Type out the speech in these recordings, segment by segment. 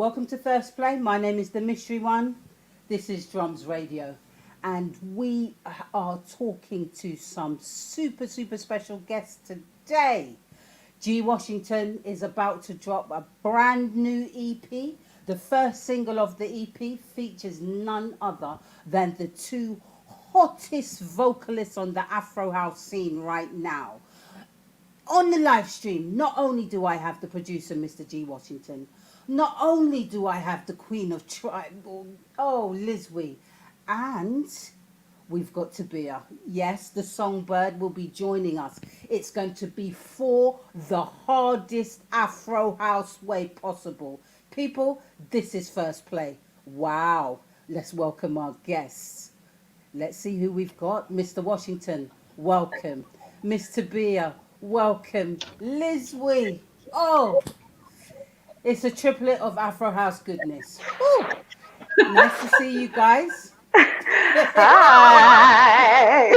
Welcome to First Play. My name is the Mystery One. This is Drums Radio. And we are talking to some super special guests today. G Washington is about to drop a brand new EP. The first single of the EP features none other than the two hottest vocalists on the Afro house scene right now. On the live stream, not only do I have the producer, Mr. G Washington, not only do I have the Queen of Tribal, Lizwi, and we've got Tabia. Yes, the Songbird will be joining us. It's going to be for the hardest Afro house way possible. People, this is First Play. Wow. Let's welcome our guests. Let's see who we've got. Mr. Washington, welcome. Miss Tabia, welcome. Lizwi. Oh, it's a triplet of Afro house goodness. Woo. Nice to see you guys. Hi.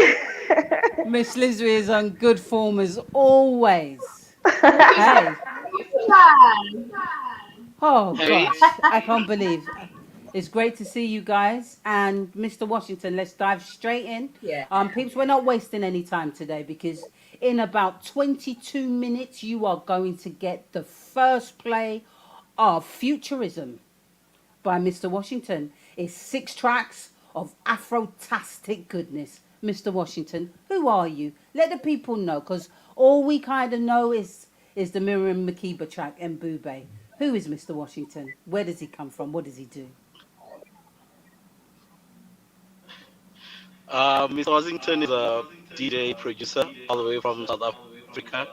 Miss Lizwi is on good form as always. Hey. Oh gosh, I can't believe. It's great to see you guys. And Mr. Washington, let's dive straight in. Yeah. Peeps, we're not wasting any time today because in about 22 minutes you are going to get the first play of Futurism by Mr. Washington. It's 6 tracks of Afro-tastic goodness. Mr. Washington, who are you? Let the people know, because all we kind of know is the Warrior Mbube track, Mbube. Who is Mr. Washington? Where does he come from? What does he do? Mr. Washington is a DJ producer all the way from South Africa.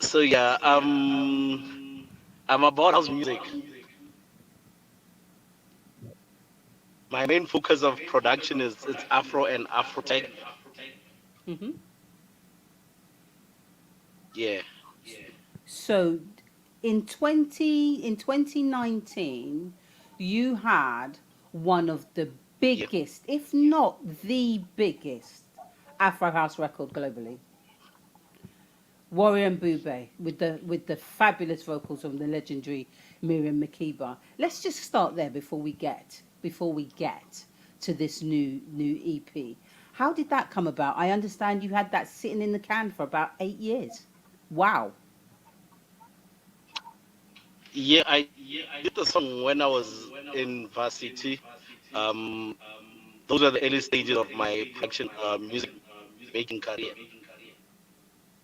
So yeah, I'm about house music. My main focus of production is it's Afro and Afro tech. Mm-hmm. Yeah. So in 2019, you had one of the biggest, if not the biggest, Afro house record globally. Warrior Mbube with the fabulous vocals from the legendary Warrior Mbube. Let's just start there before we get to this new EP. How did that come about? I understand you had that sitting in the can for about 8 years. Wow. Yeah, I did the song when I was in varsity. Those are the early stages of my production music making career.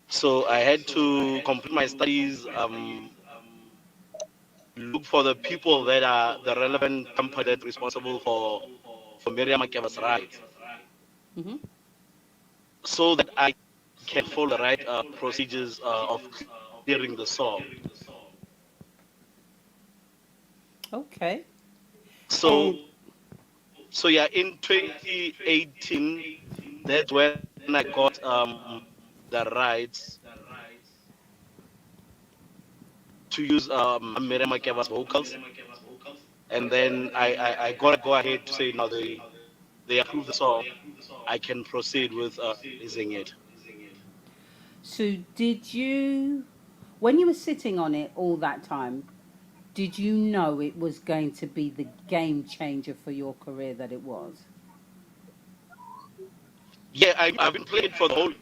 So I had to complete my studies, look for the people that are the relevant company that's responsible for Miriam Makeba's rights, Mm-hmm. so that I can follow the right procedures of clearing the song. Okay. So yeah, in 2018, that's when I got the rights to use Miriam Makeba's vocals, and then I got to go ahead to say now they approve the song, I can proceed with releasing it. So did you, when you were sitting on it all that time, did you know it was going to be the game changer for your career that it was? Yeah, I've been playing it for the whole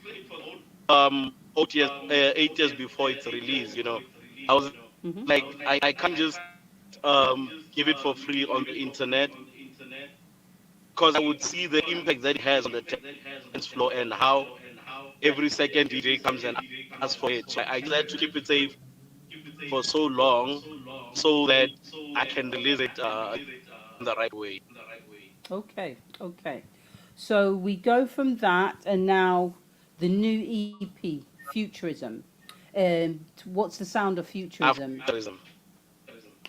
8 years before its release. You know, I was Mm-hmm. like, I can't just give it for free on the internet, because I would see the impact that it has on the dance floor and how every second DJ comes and asks for it. So I just had to keep it safe for so long so that I can release it in the right way. Okay. So we go from that, and now the new EP, Futurism. What's the sound of Futurism? Afrofuturism.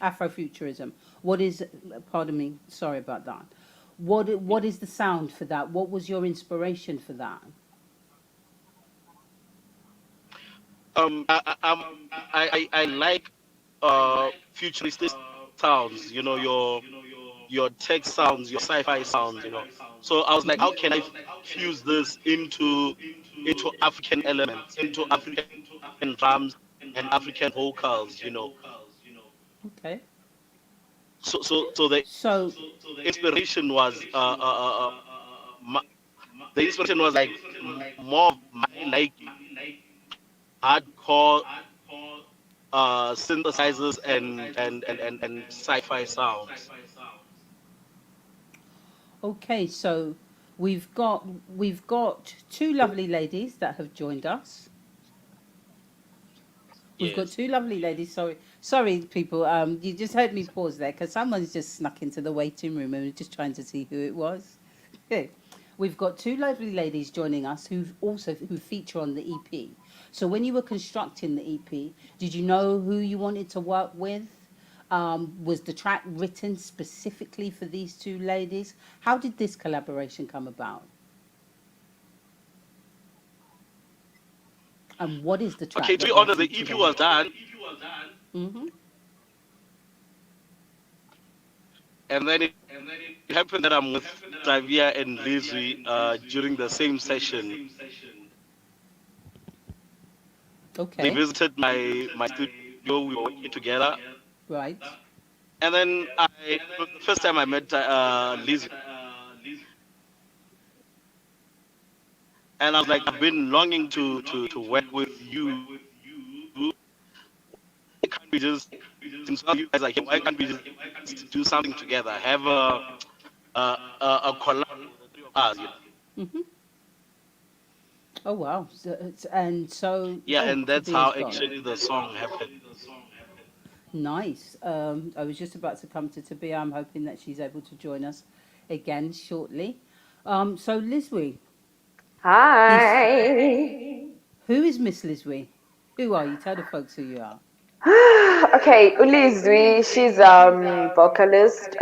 Afrofuturism. What is? Pardon me. Sorry about that. What is the sound for that? What was your inspiration for that? I like futuristic sounds. You know, your tech sounds, your sci-fi sounds. You know, so I was like, how can I fuse this into African elements, into African drums, and African vocals, you know. Okay. So the So, inspiration was the inspiration was like more of my like hardcore synthesizers and sci-fi sounds. okay, so we've got two lovely ladies that have joined us. We've got Yes. two lovely ladies. Sorry, people. You just heard me pause there because someone's just snuck into the waiting room and we're just trying to see who it was. Okay. We've got two lovely ladies joining us who feature on the EP. So when you were constructing the EP, did you know who you wanted to work with? Was the track written specifically for these two ladies? How did this collaboration come about? And what is the track Okay, to that be we're honest, the EP featuring? was done, Mm-hmm. and then it happened that I'm with Tabia and Lizwi during the same session. They Okay. visited my studio. We were working together, Right. and then it was the first time I met Lizwi, and I was like, I've been longing to work with you. Why can't we just, since now you guys are here, why can't we just do something together? Have a collab with the three of us, you know? Mm-hmm. Oh wow. So Yeah, oh, and that's Tabia's how gone. actually the song happened. Nice. I was just about to come to Tabia. I'm hoping that she's able to join us again shortly. So Lizwi, who's Hi. who is Miss Lizwi? Who are you? Tell the folks who you are. Okay, Lizwi, she's vocalist.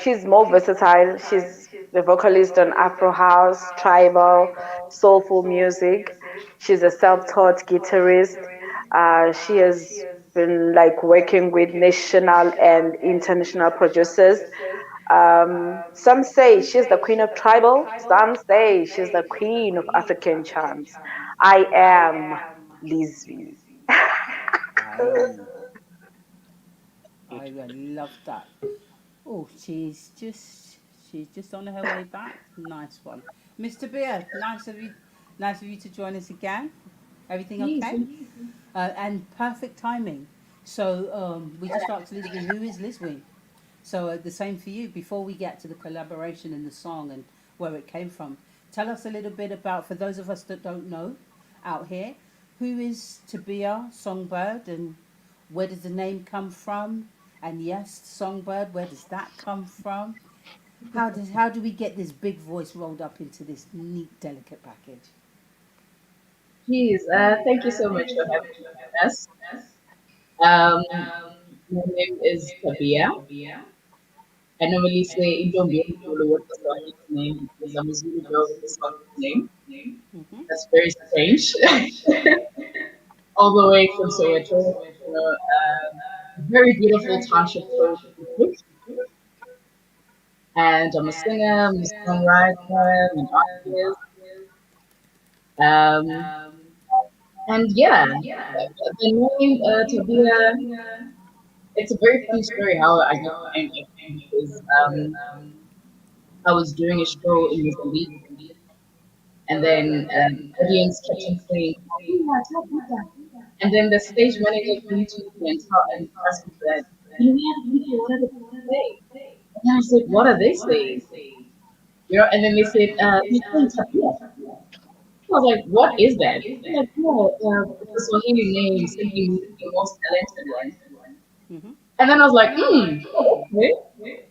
She's more versatile. She's the vocalist on Afro house, tribal, soulful music. She's a self-taught guitarist. She has been like working with national and international producers. Some say she's the queen of tribal. Some say she's the queen of African charms. I am Lizwi. I I love that. Oh, she's just on her way back. Nice one, Mr. Beer. Nice of you to join us again. Everything Yes, okay? And perfect timing. So we just asked Lizwin, who is Lizwin? So the same for you. Before we get to the collaboration in the song and where it came from, tell us a little bit about, for those of us that don't know out here, who is Tabia Songbird and where does the name come from? And yes, Songbird, where does that come from? How do we get this big voice rolled up into this neat, delicate package? Please, thank you so much for having us. Um, my name is Tabia. I normally say Indombi Nkulu with the Swahili name because I'm a Zulu girl with a Swahili name. Hmm. That's very strange. All the way from Soweto, very beautiful township called Ukuthula. And I'm a singer, I'm a songwriter, I'm an artist. Um, and yeah, the name Tabia. It's a very funny story how I got the name actually because I was doing a show in Mozambique and then the audience kept on saying, "Tabita, Tabita." And then the stage manager came to me and asked me that, "Can we have a video? What are the people saying?" And then I said, "What are they saying?" And then they said, "They're saying Tabia." I was like, "What is that?" They're like, "No, it's a Swahili name, simply means the most talented one." Hmm. And then I was like, okay.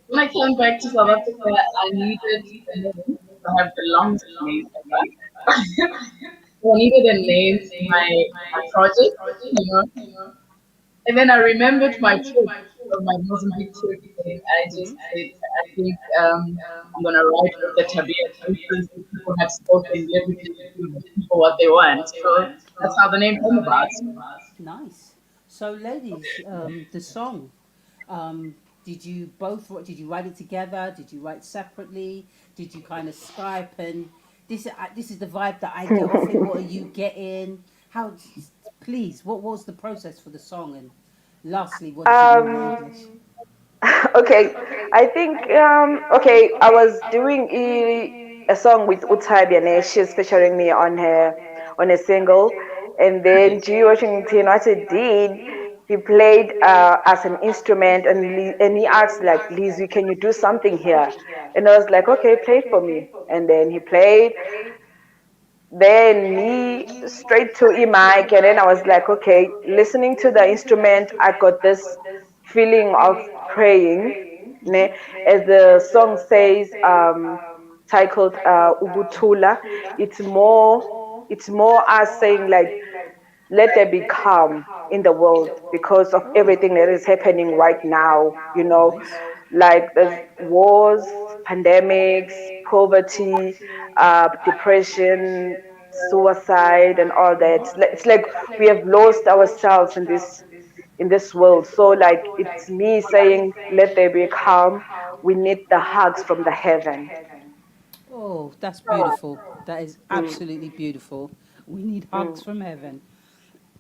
When I came back to South Africa, I needed a name. I have the longest name ever. So I needed a name for my project, you know. And then I remembered my trip, my Mozambique trip, and I just said, I think I'm gonna write with the Tabia because the people have spoken. Let me just give the people what they want. So that's how the name came about. Nice. So, ladies, the song. Um, did you write it together? Did you write separately? Did you kind of Skype and this is the vibe that I get off it. What are you getting? How? Please, what was the process for the song? And lastly, what does it mean in English? Um, okay, I think okay, I was doing a song with Tabia. She's featuring me on a single, and then G Washington, what he did, he played as an instrument, and he asked like, Lizzie, can you do something here? And I was like, okay, play it for me. And then he played, then me straight to mic, and then I was like, okay, listening to the instrument, I got this feeling of praying, ne? As the song says, titled Ukuthula. It's more us saying like, let there be calm in the world because of everything that is happening right now, Nice. like there's wars, pandemics, poverty, depression, suicide, and all that. It's like we have lost ourselves in this world. So like it's me saying, let there be calm. We need the hugs from the heaven. Oh, that's beautiful. That is Mm, absolutely beautiful. We need hugs mm, from heaven.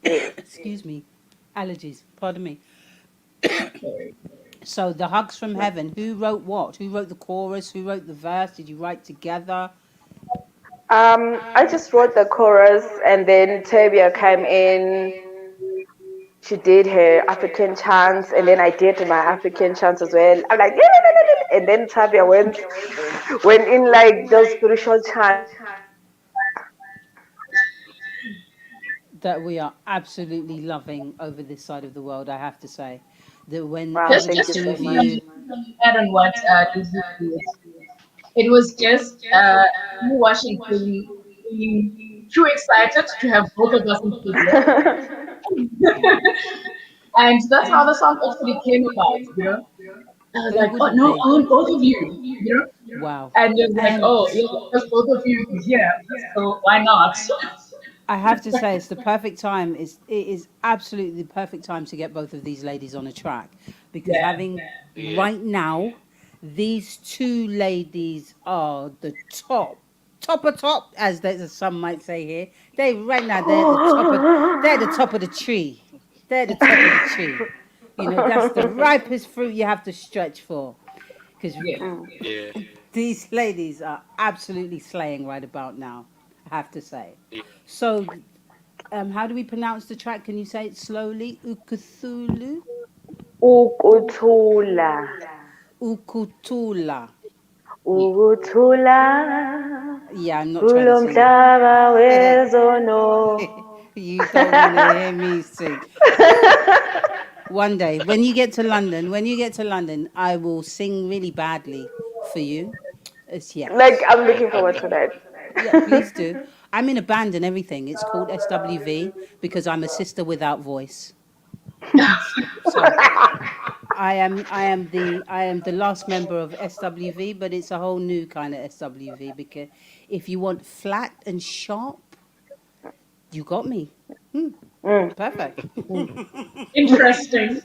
yes. Excuse me. Allergies. Pardon me. Sorry. So the hugs from heaven. Who wrote what? Who wrote the chorus? Who wrote the verse? Did you write together? I just wrote the chorus, and then Tabia came in. She did her African chants, and then I did my African chants as well. I'm like, and then Tabia went in like those spiritual chants. That we are absolutely loving over this side of the world, I have to say. That Wow, whenever Just the thank just you two so of much. you, to add on what Lizzie did. It was just me Washington being too excited to have both of us included. And that's how the song actually came about. I was who like, oh wouldn't no, be? I want both of you. Wow. And it was like, And oh, yeah, because both of you is here, so why not? I have to say, it's the perfect time. It is absolutely the perfect time to get both of these ladies on a track, because Yeah, having right now, these two ladies are the top of top, as some might say here. They right now they're the top of the tree. They're the top of the tree. You know, that's the ripest fruit you have to stretch for, because yeah. Yeah. these ladies are absolutely slaying right about now. I have to say. Yeah. So how do we pronounce the track? Can you say it slowly? Ukuthulu? Ukuthula, Ukuthula. Ye- ukuthula, Yeah, I'm not trying to kulo sing mhlaba it. wezono. You don't want to hear me sing. One day, when you get to London, I will sing really badly for you. It's Like yes. I'm looking forward to that. Yeah, please do. I'm in a band and everything. It's called SWV because I'm a sister without voice. So I am the last member of SWV, but it's a whole new kind of SWV because if you want flat and sharp, you got me. Mm, Perfect. mm. Interesting.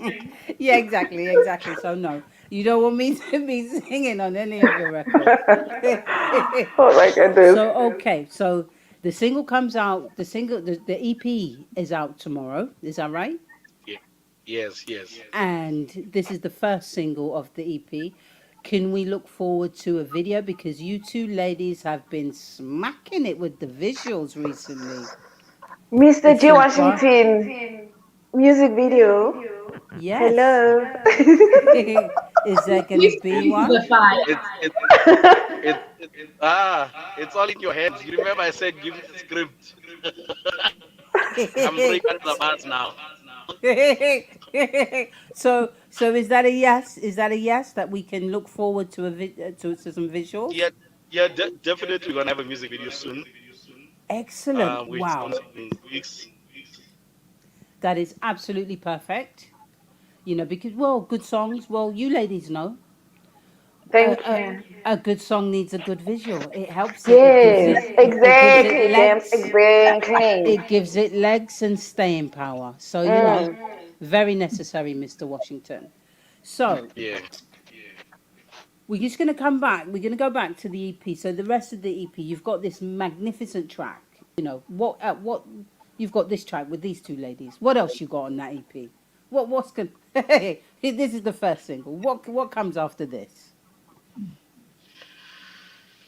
Yeah, exactly. So no, you don't want me to be singing on any of your records. Oh my goodness. So okay, so the single comes out. The EP is out tomorrow. Is that right? Yeah. Yes. Yes. And this is the first single of the EP. Can we look forward to a video because you two ladies have been smacking it with the visuals recently? Mr. It's G. some fun. Washington music video. Yes. Hello. Is there gonna Please be bring one? the fire. It's it's all in your hands. You remember I said give me the script. I'm throwing under the bus now. So is that a yes? Is that a yes that we can look forward to to some Yeah, visuals? yeah, definitely we're gonna have a music video soon. Excellent. Which Wow. comes in weeks. That is absolutely perfect. You know, because well, good songs. Well, you ladies know a, Thank a, you. a good song needs a good visual. It helps it. Yes, It gives it exactly, James. legs. Exactly. It gives it legs and staying power. So you know, Mm. very necessary, Mr. Washington. So Yeah. We're just going to come back. We're going to go back to the EP. So the rest of the EP, you've got this magnificent track. What you've got this track with these two ladies. What else you got on that EP? What's going? Hey, this is the first single. What comes after this?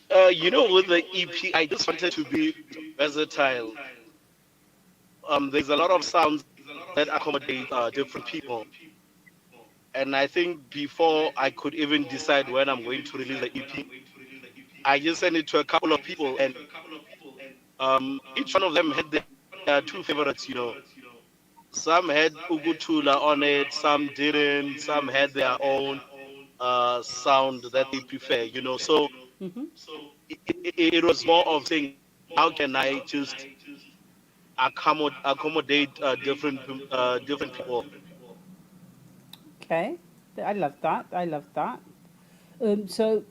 With the EP, I just wanted to be versatile. There's a lot of sounds that accommodate different people. And I think before I could even decide when I'm going to release the EP, I just sent it to a couple of people, and each one of them had their two favorites. Some had Ukuthula on it, some didn't, some had their own sound that they prefer. So Hmm. it was more of saying, how can I just accommodate different people? Okay, I love that. I love that. So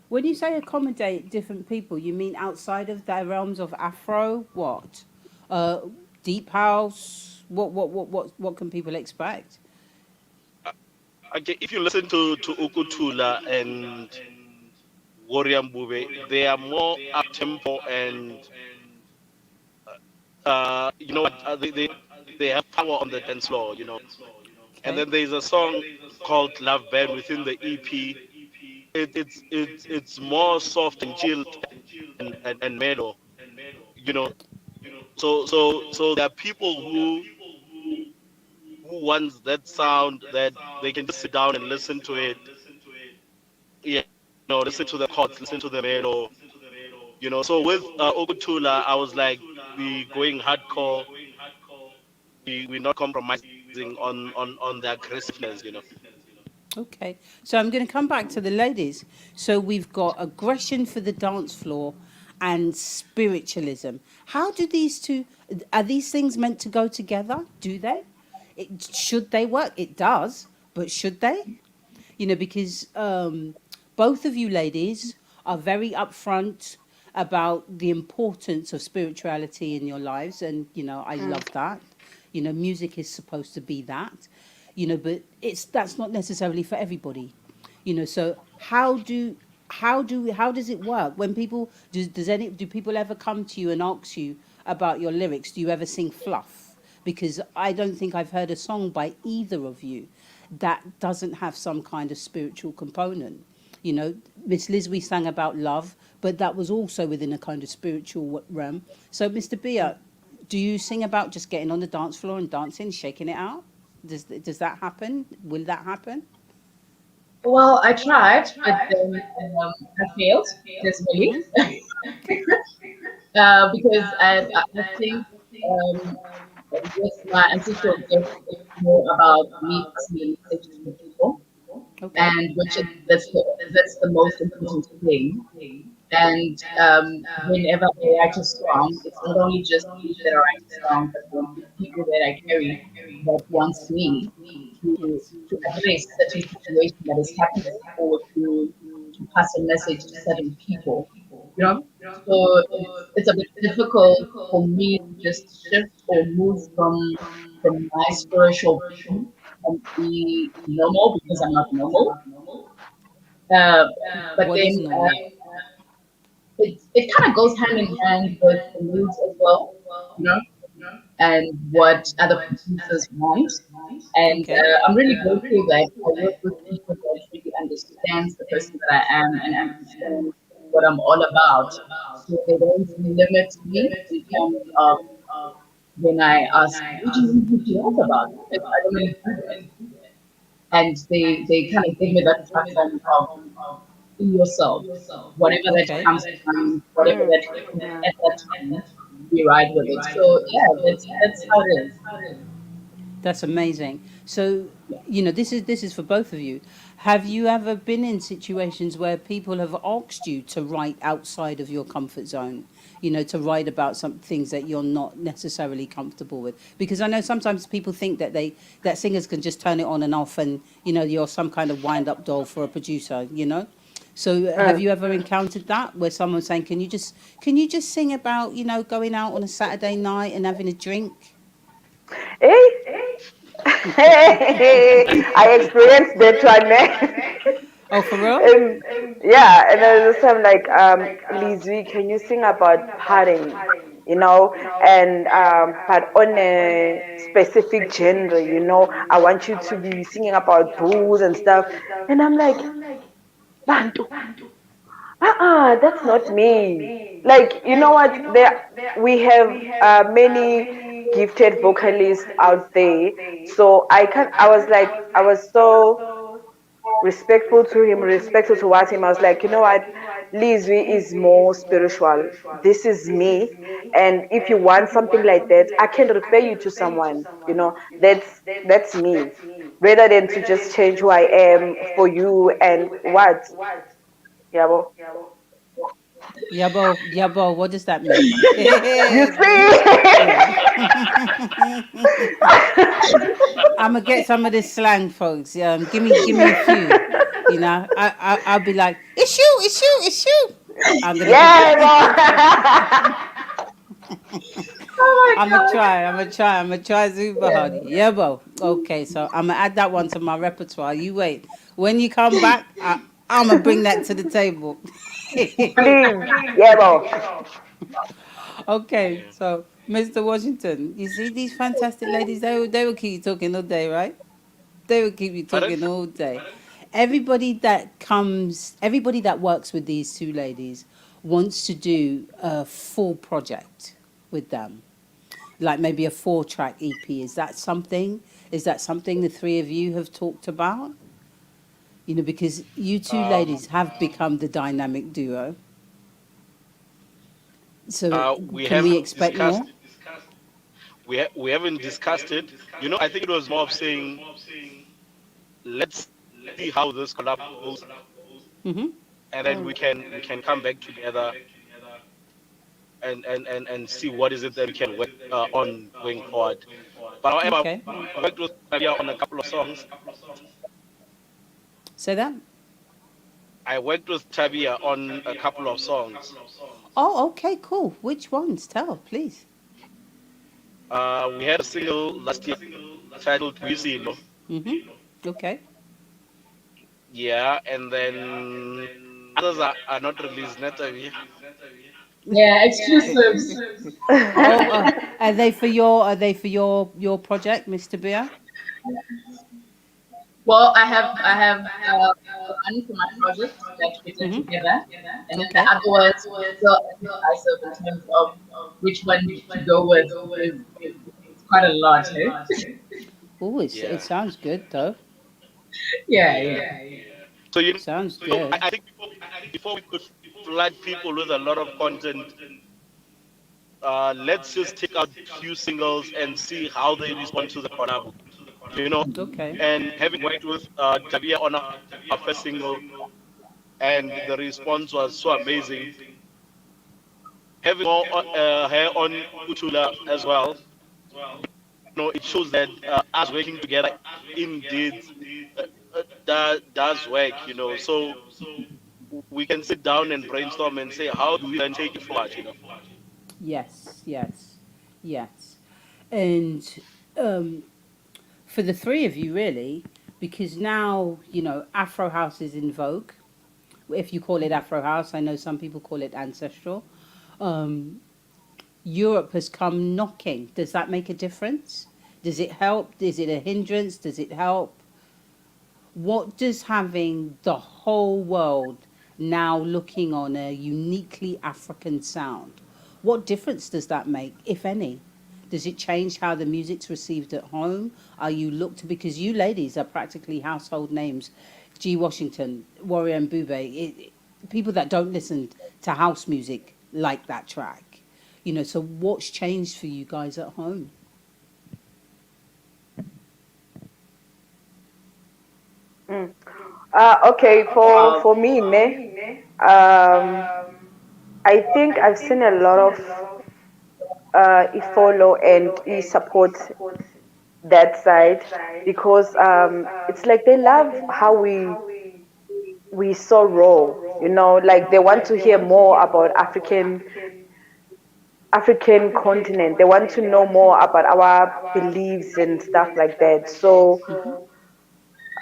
when you say accommodate different people, you mean outside of the realms of Afro? What? Uh, Deep house? What can people expect? Okay, if you listen to Ukuthula and Warrior Mbube, they are more up tempo, and they have power on the dance floor. And Okay. then there's a song called Love Band within the EP. It's more soft and chilled and mellow. You know, so there are people who wants that sound that they can just sit down and listen to it. Yeah, listen to the chords, listen to the mellow. So with Okuthula, I was like, we going hardcore. We're not compromising on the aggressiveness. Okay. So I'm going to come back to the ladies. So we've got aggression for the dance floor and spiritualism. How do these two, are these things meant to go together? Do they? Should they work? It does, but should they? Because both of you ladies are very upfront about the importance of spirituality in your lives, and I love that. Music is supposed to be that, but that's not necessarily for everybody. So how does it work when people do people ever come to you and ask you about your lyrics? Do you ever sing fluff? Because I don't think I've heard a song by either of you that doesn't have some kind of spiritual component. Miss Lizwi sang about love, but that was also within a kind of spiritual realm. So, Mr. Bia, do you sing about just getting on the dance floor and dancing, shaking it out? Does that happen? Will that happen? Well, I tried, but then I failed dismally Mm-hmm. because I think um, with my ancestral gift, it's more about me passing the message to the people, Okay. and that's the most important thing. And whenever I write a song, it's not only just me that I write a song, but then the people that I carry that wants me to Yes. to address certain situation that is happening or to pass a message to certain people. You know? So it's a bit difficult for me to just shift or move from my spiritual being and be normal because I'm not normal. Uh, but What then is normal? it kind of goes hand in hand with the moods as well, you know, and what other producers want. And Okay. I'm really grateful that I work with people that really understands the person that I am and understands what I'm all about. So they don't limit me in terms of when I ask, what do you want to talk about? Because I don't really do that. And they kind of give me that platform of be yourself. Whatever that Okay. comes to mind, whatever that happens at that time, we ride with it. So yeah, that's how it is. That's amazing. So, this is for both of you. Have you ever been in situations where people have asked you to write outside of your comfort zone? To write about some things that you're not necessarily comfortable with. Because I know sometimes people think that singers can just turn it on and off, and you're some kind of wind up doll for a producer. So have Mm. you ever encountered that where someone's saying, can you just sing about going out on a Saturday night and having a drink? Eh? I experienced that one. Eh? Oh, for real? And yeah, and then this time like, Lizwi, can you sing about partying? You know, and but on a specific genre, you know, I want you to be singing about booze and stuff. And I'm like, Bantu, that's not me. Like, you know what? We have many gifted vocalists out there. So I was like, I was so respectful to him, respectful towards him. I was like, you know what? Lizwi is more spiritual. This is me. And if you want something like that, I can refer you to someone. You know, that's me. Rather than to just change who I am for you and what? Yeah, well, Yabo, yabo, what does that mean? you Yeah. I'm gonna get some of this slang, folks. Give me a few. You know, I'll be like, it's you, it's you, it's you. I'm see? gonna be. Yeah, Oh my I'm gonna try Zuba Hardy. Yeah, bo. Okay, so I'm gonna add that one to my repertoire. You wait. When you come back, I'm gonna bring that to the table. please. Yeah, well. Okay, so Mr. Washington, you see these fantastic ladies, they will keep you talking all day, right? They will keep you Pardon? talking all day. Everybody that works with these two ladies wants to do a full project with them, like maybe a 4-track EP. Is that something? Is that something the three of you have talked about? You know, because you two ladies have become the dynamic duo. So We can we haven't expect discussed. more? We haven't discussed it. You know, I think it was more of saying, let's see how this collab goes, Mm-hmm. and then we can come back together and see what is it that we can work on going forward. But however, Okay. I worked with Tabia on a couple of songs. Say that. I worked with Tabia on a couple of songs. Oh, okay, cool. Which ones? Tell, please. We had a single last year titled Wisilo. Mm-hmm. Okay. Yeah, and then others are not released, not Tabia. Yeah, exclusives. Oh, are they for your project, Mr. Beer? Well, I have one for my project that we did Mm-hmm. together, and then the Okay. other ones were still indecisive in terms of which one to go with. It's quite a lot, eh? Oh, it Yeah. sounds good though. Yeah, Yeah. yeah. So Sounds I, good. I think before we could flood people with a lot of content, let's just take out few singles and see how they respond to the collab. You know, Okay. and having worked with Tabia on our first single, and the response was so amazing. Having her on Ukuthula as well, you know, it shows that us working together indeed does work. You know, so we can sit down and brainstorm and say how do we then take it forward. You know. Yes, yes, yes. And um, for the three of you, really, because now, Afro House is in vogue. If you call it Afro House, I know some people call it ancestral. Um, Europe has come knocking. Does that make a difference? Does it help? Is it a hindrance? Does it help? What does having the whole world now looking on a uniquely African sound, what difference does that make, if any? Does it change how the music's received at home? Are you looked, because you ladies are practically household names. G. Washington, Warrior Mbube, people that don't listen to house music like that track. So what's changed for you guys at home? Mm. Okay, for me, ne, I think I've seen a lot of follow and support that side because it's like they love how we so raw, like they want to hear more about African continent. They want to know more about our beliefs and stuff like that. So Hmm.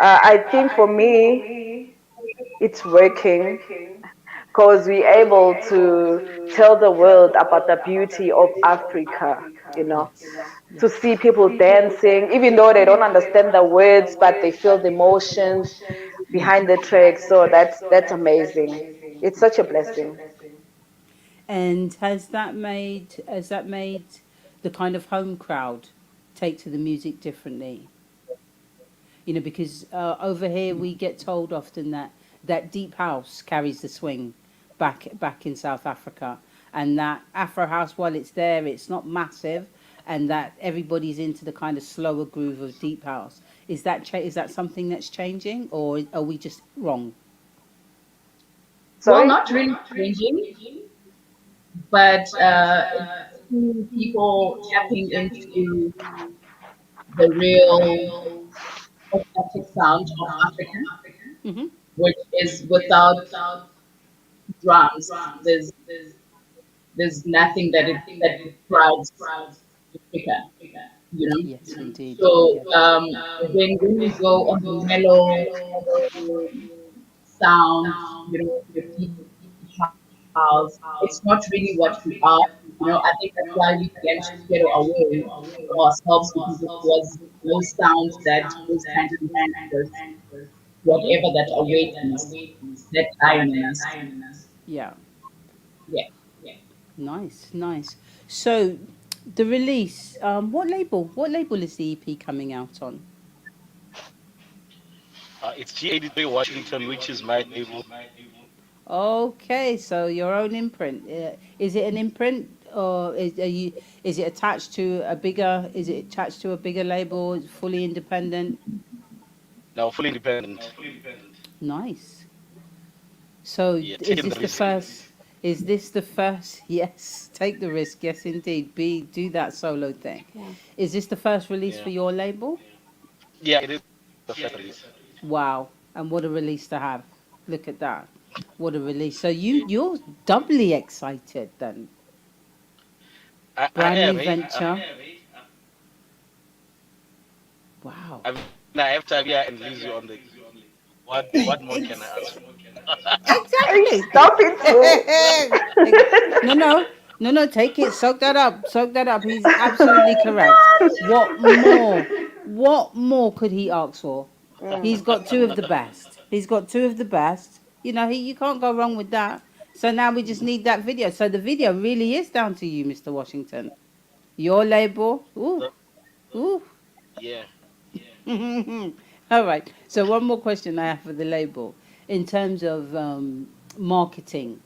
I think for me, it's working because we're able to tell the world about the beauty of Africa, you know, Yes. to Yes. see people dancing, even though they don't understand the words, but they feel the emotions behind the track. So that's amazing. It's such a blessing. And has that made the kind of home crowd take to the music differently? You know, because over here we get told often that deep house carries the swing back in South Africa, and that Afro house, while it's there, it's not massive, and that everybody's into the kind of slower groove of deep house. Is that something that's changing, or are we just wrong? Well, Sorry? not really changing, but people tapping into the real authentic sound of Africa, Mm-hmm. which is without drums. There's nothing that describes Africa, you know. Yes, indeed. So Yes. when you go on the mellow sound, the deep house, it's not really what we are. I think that's why we began to scatter away from ourselves because it was those sounds that goes hand in hand with Mm-hmm. whatever that awakens, that lion in us. Yeah. Yeah. Nice, nice. So, the release. What label is the EP coming out on? It's G83 Washington, which is my label. Okay, so your own imprint. Is it an imprint, or is it attached to a bigger? Is it attached to a bigger label? Is it fully independent? Now fully independent. Nice. So, Yeah, is taking this the the risk. first? Is this the first? Yes, take the risk. Yes, indeed. Do that solo thing. Yeah. Is this the first release for Yeah. your label? Yeah, it is the first release. Wow, and what a release to have. Look at that. What a release. So you're doubly excited then. I Brand new am, eh? venture. Wow. I mean, I have Tabia and Lizwi on the. What more can I ask for? Hey, Exactly. stop it too. No, no. No, no, take it. Soak that up. Soak that up. He's absolutely correct. What more? What more could he ask for? He's got two of the best. He's got two of the best. You can't go wrong with that. So now we just need that video. So the video really is down to you, Mr. Washington. Your label. Ooh, So, ooh. yeah. All right. So one more question I have for the label in terms of marketing.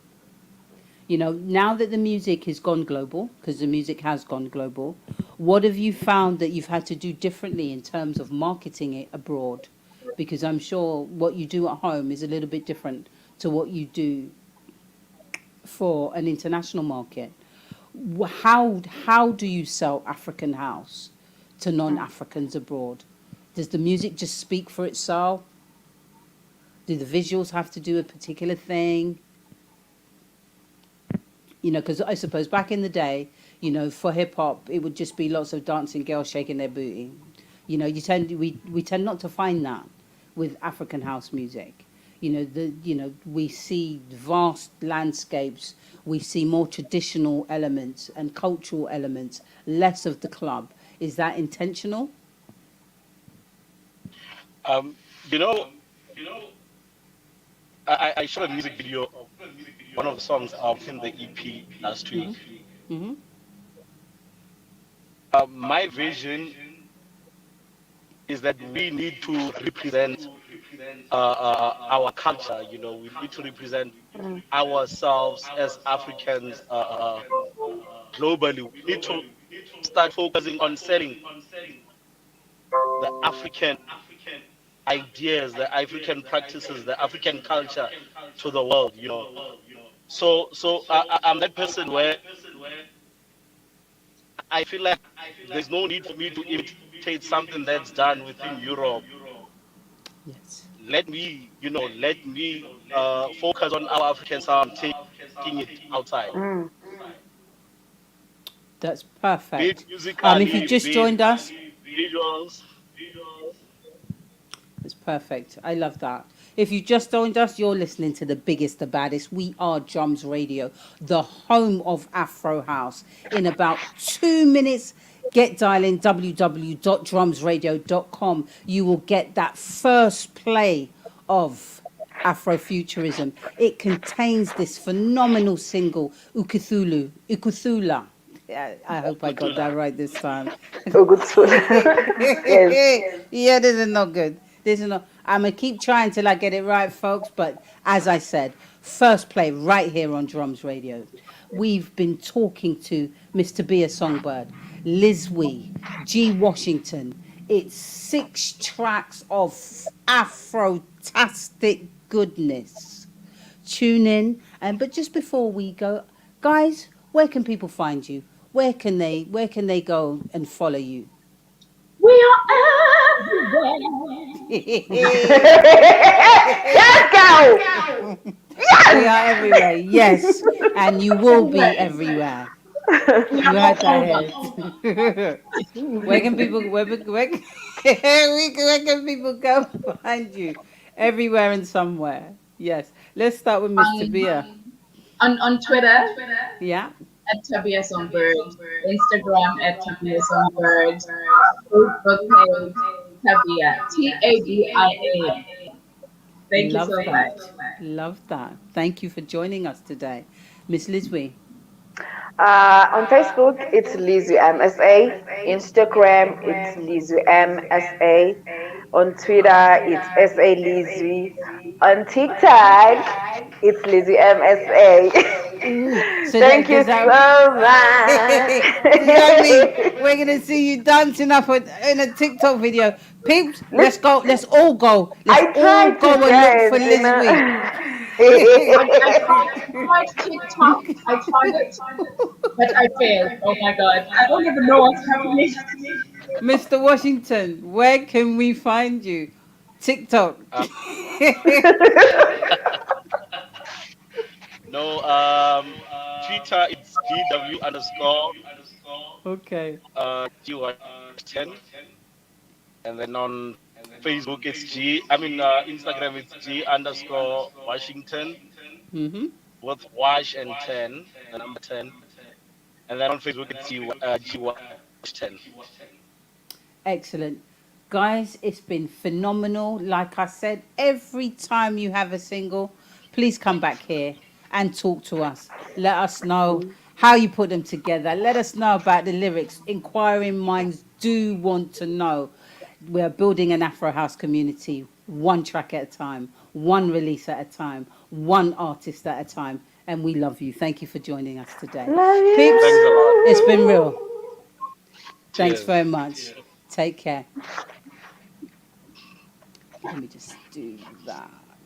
Now that the music has gone global, because the music has gone global, what have you found that you've had to do differently in terms of marketing it abroad? Because I'm sure what you do at home is a little bit different to what you do for an international market. How do you sell African house to non-Africans abroad? Does the music just speak for itself? Do the visuals have to do a particular thing? Because I suppose back in the day, for hip hop, it would just be lots of dancing girls shaking their booty. We tend not to find that with African house music. We see vast landscapes, we see more traditional elements and cultural elements, less of the club. Is that intentional? Um, you know, I shot a music video of one of the songs in the EP last week. Mhm. Mhm. My vision is that we need to represent our culture. We need to represent ourselves as Africans globally. We need to start focusing on selling the African ideas, the African practices, the African culture to the world. I'm that person where I feel like there's no need for me to imitate something that's done within Europe. Yes. Let me focus on our African sound, taking it outside. Mm. That's Be it perfect. If you musically, just be it joined us, visuals. it's perfect. I love that. If you just joined us, you're listening to the biggest, the baddest. We are Drums Radio, the home of Afro House. In about 2 minutes, get dialing www.drumsradio.com. You will get that first play of Afrofuturism. It contains this phenomenal single, Ukuthula. Yeah, I hope I got that right this time. Ukuthula. Yes. Yeah, this is not good. This is not. I'm gonna keep trying till I get it right, folks. But as I said, first play right here on Drums Radio. We've been talking to Miss Tabia Songbird, Lizwi, G. Washington. It's 6 tracks of Afro-tastic goodness. Tune in, but just before we go, guys, where can people find you? Where can they go and follow you? We are everywhere. Let's go. We are everywhere, yes, and you will be everywhere. You heard that head. Where can people go find you? Everywhere and somewhere. Yes. Let's start with Miss Tabia. On Twitter, Yeah. at Tabia Songbird, Instagram at Tabia Songbird, Facebook page Tabia, Tabia. Thank you Love so that. much. Love that. Thank you for joining us today. Miss Lizwi. On Facebook, it's Lizwi MSA. Instagram, it's Lizwi MSA. On Twitter, it's SA Lizwi. On TikTok, it's Lizwi MSA. So Thank you so much. Does that mean we're gonna see you dancing up in a TikTok video? Peeps, let's go. Let's all go. Let's all go and look for Lizwi. I tried TikTok. I tried it, but I failed. Oh my god. I don't even know what's happening. Mr. Washington, where can we find you? TikTok. No, Twitter it's GW_. Okay. G10, and then on Facebook it's Instagram it's G_Washington with Wash and 10, the number 10, and then on Facebook it's G10. Excellent. Guys, it's been phenomenal. Like I said, every time you have a single, please come back here and talk to us. Let us know how you put them together. Let us know about the lyrics. Inquiring minds do want to know. We're building an Afro House community, 1 track at a time, 1 release at a time, 1 artist at a time. And we love you. Thank you for joining us today. Peeps, it's been real. Thanks very much. Take care. Let me just do that.